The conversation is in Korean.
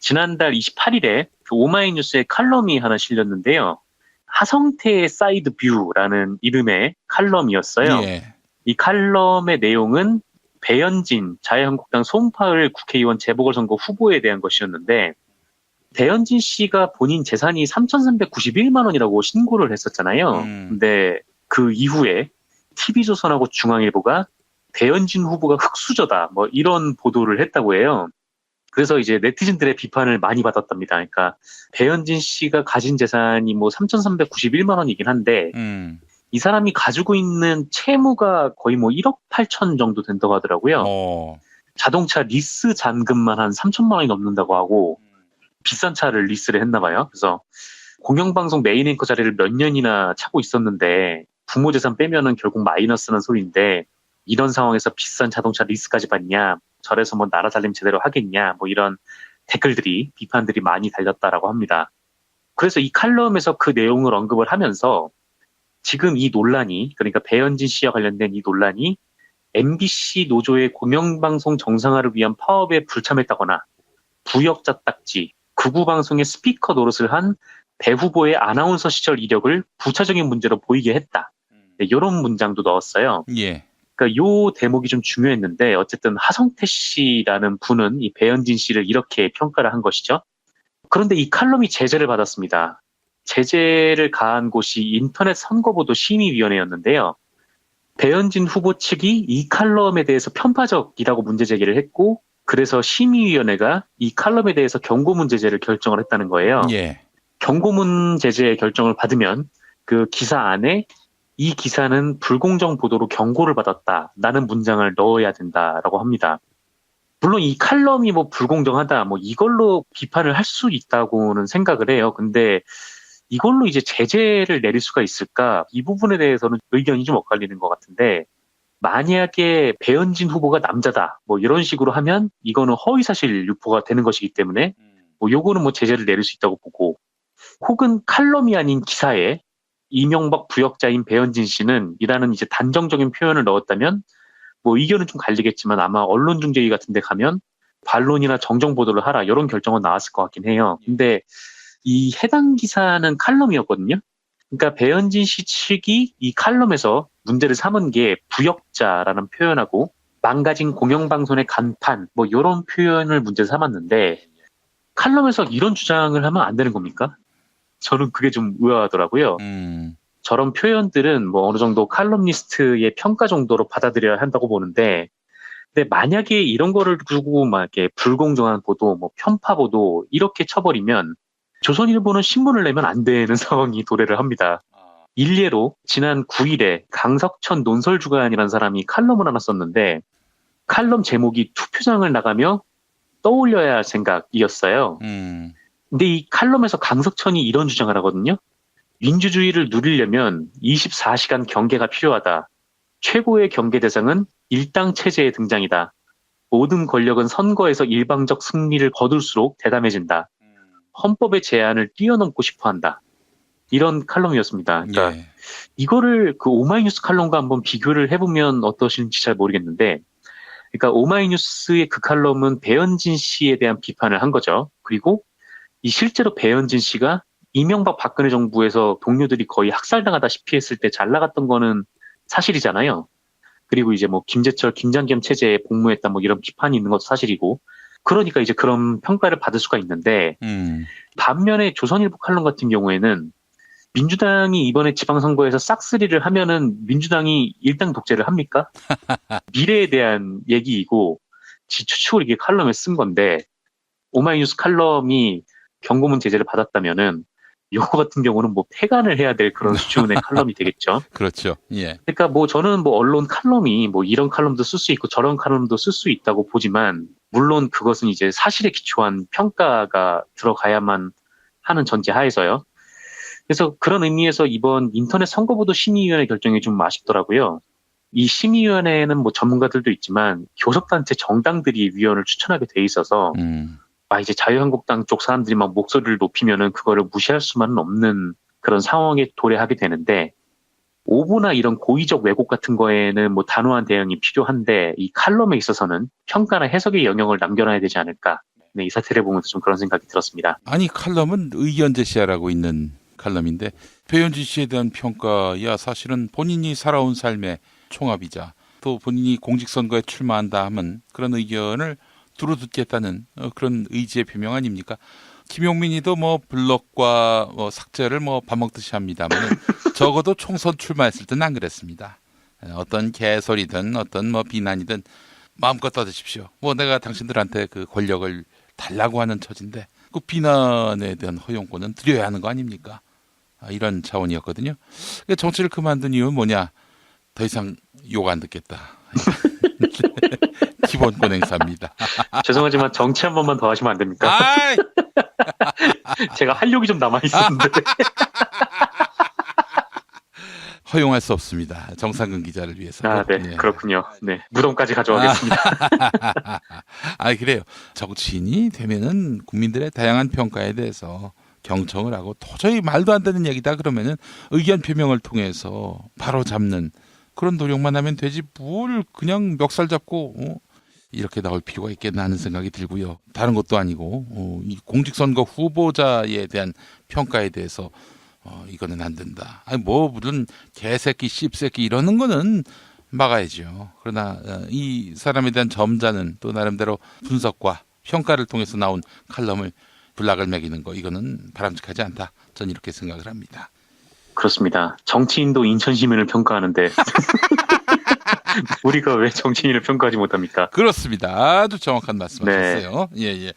지난달 28일에 그 오마이뉴스에 칼럼이 하나 실렸는데요. 하성태의 사이드 뷰라는 이름의 칼럼이었어요. 예. 이 칼럼의 내용은 배현진 자유한국당 송파을 국회의원 재보궐선거 후보에 대한 것이었는데, 배현진 씨가 본인 재산이 3,391만 원이라고 신고를 했었잖아요. 근데 그 이후에 TV조선하고 중앙일보가 배현진 후보가 흑수저다, 뭐 이런 보도를 했다고 해요. 그래서 이제 네티즌들의 비판을 많이 받았답니다. 그러니까 배현진 씨가 가진 재산이 뭐 3,391만 원이긴 한데, 이 사람이 가지고 있는 채무가 거의 뭐 1억 8천 정도 된다고 하더라고요. 자동차 리스 잔금만 한 3천만 원이 넘는다고 하고, 비싼 차를 리스를 했나 봐요. 그래서 공영방송 메인 앵커 자리를 몇 년이나 차고 있었는데 부모 재산 빼면은 결국 마이너스는 소리인데, 이런 상황에서 비싼 자동차 리스까지 받냐, 저래서 뭐 나라 살림 제대로 하겠냐, 뭐 이런 댓글들이, 비판들이 많이 달렸다라고 합니다. 그래서 이 칼럼에서 그 내용을 언급을 하면서 지금 이 논란이, 그러니까 배현진 씨와 관련된 이 논란이 MBC 노조의 공영방송 정상화를 위한 파업에 불참했다거나 부역자 딱지, 극우 방송의 스피커 노릇을 한 배 후보의 아나운서 시절 이력을 부차적인 문제로 보이게 했다. 네, 이런 문장도 넣었어요. 예. 그러니까 요 대목이 좀 중요했는데, 어쨌든 하성태 씨라는 분은 이 배현진 씨를 이렇게 평가를 한 것이죠. 그런데 이 칼럼이 제재를 받았습니다. 제재를 가한 곳이 인터넷 선거보도 심의위원회였는데요. 배현진 후보 측이 이 칼럼에 대해서 편파적이라고 문제 제기를 했고, 그래서 심의위원회가 이 칼럼에 대해서 경고문 제재를 결정을 했다는 거예요. 예. 경고문 제재 결정을 받으면 그 기사 안에 이 기사는 불공정 보도로 경고를 받았다라는 문장을 넣어야 된다라고 합니다. 물론 이 칼럼이 뭐 불공정하다, 뭐 이걸로 비판을 할 수 있다고는 생각을 해요. 근데 이걸로 이제 제재를 내릴 수가 있을까? 이 부분에 대해서는 의견이 좀 엇갈리는 것 같은데, 만약에 배현진 후보가 남자다, 뭐 이런 식으로 하면 이거는 허위사실 유포가 되는 것이기 때문에 뭐 요거는 뭐 제재를 내릴 수 있다고 보고, 혹은 칼럼이 아닌 기사에 이명박 부역자인 배현진 씨는 이라는 이제 단정적인 표현을 넣었다면 뭐 의견은 좀 갈리겠지만 아마 언론중재위 같은 데 가면 반론이나 정정 보도를 하라, 이런 결정은 나왔을 것 같긴 해요. 근데 이 해당 기사는 칼럼이었거든요. 그러니까 배현진 씨 측이 이 칼럼에서 문제를 삼은 게 부역자라는 표현하고 망가진 공영방송의 간판, 뭐 이런 표현을 문제 삼았는데, 칼럼에서 이런 주장을 하면 안 되는 겁니까? 저는 그게 좀 의아하더라고요. 저런 표현들은 뭐 어느 정도 칼럼니스트의 평가 정도로 받아들여야 한다고 보는데, 근데 만약에 이런 거를 두고 막 이렇게 불공정한 보도, 뭐 편파 보도 이렇게 쳐버리면 조선일보는 신문을 내면 안 되는 상황이 도래를 합니다. 일례로 지난 9일에 강석천 논설주간이라는 사람이 칼럼을 하나 썼는데, 칼럼 제목이 투표장을 나가며 떠올려야 할 생각이었어요. 근데 이 칼럼에서 강석천이 이런 주장을 하거든요. 민주주의를 누리려면 24시간 경계가 필요하다. 최고의 경계 대상은 일당 체제의 등장이다. 모든 권력은 선거에서 일방적 승리를 거둘수록 대담해진다. 헌법의 제한을 뛰어넘고 싶어한다. 이런 칼럼이었습니다. 그러니까 예. 이거를 그 오마이뉴스 칼럼과 한번 비교를 해보면 어떠신지 잘 모르겠는데, 그러니까 오마이뉴스의 그 칼럼은 배현진 씨에 대한 비판을 한 거죠. 그리고 이 실제로 배현진 씨가 이명박 박근혜 정부에서 동료들이 거의 학살당하다시피 했을 때 잘 나갔던 거는 사실이잖아요. 그리고 이제 뭐 김재철, 김장겸 체제에 복무했다, 뭐 이런 비판이 있는 것도 사실이고, 그러니까 이제 그런 평가를 받을 수가 있는데, 반면에 조선일보 칼럼 같은 경우에는 민주당이 이번에 지방선거에서 싹쓸이를 하면은 민주당이 일당 독재를 합니까? 미래에 대한 얘기이고 지 추측을 이게 칼럼에 쓴 건데, 오마이뉴스 칼럼이 경고문 제재를 받았다면은 요거 같은 경우는 뭐 폐간을 해야 될 그런 수준의 칼럼이 되겠죠. 그렇죠. 예. 그러니까 뭐 저는 뭐 언론 칼럼이 뭐 이런 칼럼도 쓸 수 있고 저런 칼럼도 쓸 수 있다고 보지만, 물론 그것은 이제 사실에 기초한 평가가 들어가야만 하는 전제 하에서요. 그래서 그런 의미에서 이번 인터넷 선거보도 심의위원회 결정이 좀 아쉽더라고요. 이 심의위원회에는 뭐 전문가들도 있지만 교섭단체 정당들이 위원을 추천하게 돼 있어서 이제 자유한국당 쪽 사람들이 막 목소리를 높이면은 그거를 무시할 수만은 없는 그런 상황에 도래하게 되는데, 오보나 이런 고의적 왜곡 같은 거에는 뭐 단호한 대응이 필요한데, 이 칼럼에 있어서는 평가나 해석의 영역을 남겨놔야 되지 않을까, 네, 이 사태를 보면서 좀 그런 생각이 들었습니다. 아니 칼럼은 의견 제시하라고 있는 칼럼인데 배현진 씨에 대한 평가야 사실은 본인이 살아온 삶의 총합이자 또 본인이 공직선거에 출마한다 하면 그런 의견을 두루듣겠다는 그런 의지의 표명 아닙니까? 김용민이도 뭐 블럭과 삭제를 밥 먹듯이 합니다만 적어도 총선 출마했을 때는 안 그랬습니다. 어떤 개소리든 어떤 비난이든 마음껏 떠드십시오. 내가 당신들한테 그 권력을 달라고 하는 처지인데 그 비난에 대한 허용권은 드려야 하는 거 아닙니까? 이런 차원이었거든요. 정치를 그만둔 이유는 뭐냐? 더 이상 욕 안 듣겠다. 기본권 행사입니다. 죄송하지만 정치 한 번만 더 하시면 안 됩니까? 아이! 제가 할 욕이 좀 남아있었는데. 허용할 수 없습니다. 정상근 기자를 위해서. 아, 네. 예. 그렇군요. 네. 무덤까지 가져가겠습니다. 그래요. 정치인이 되면은 국민들의 다양한 평가에 대해서 경청을 하고 도저히 말도 안 되는 얘기다 그러면은 의견 표명을 통해서 바로 잡는 그런 노력만 하면 되지 뭘 그냥 멱살 잡고 이렇게 나올 필요가 있겠나 하는 생각이 들고요. 다른 것도 아니고 이 공직선거 후보자에 대한 평가에 대해서 이거는 안 된다. 무슨 개새끼, 씹새끼 이러는 거는 막아야죠. 그러나 이 사람에 대한 점자는 또 나름대로 분석과 평가를 통해서 나온 칼럼을 블락을 매기는 거 이거는 바람직하지 않다. 전 이렇게 생각을 합니다. 그렇습니다. 정치인도 인천 시민을 평가하는데 우리가 왜 정치인을 평가하지 못합니까? 그렇습니다. 아주 정확한 말씀하셨어요. 네. 예.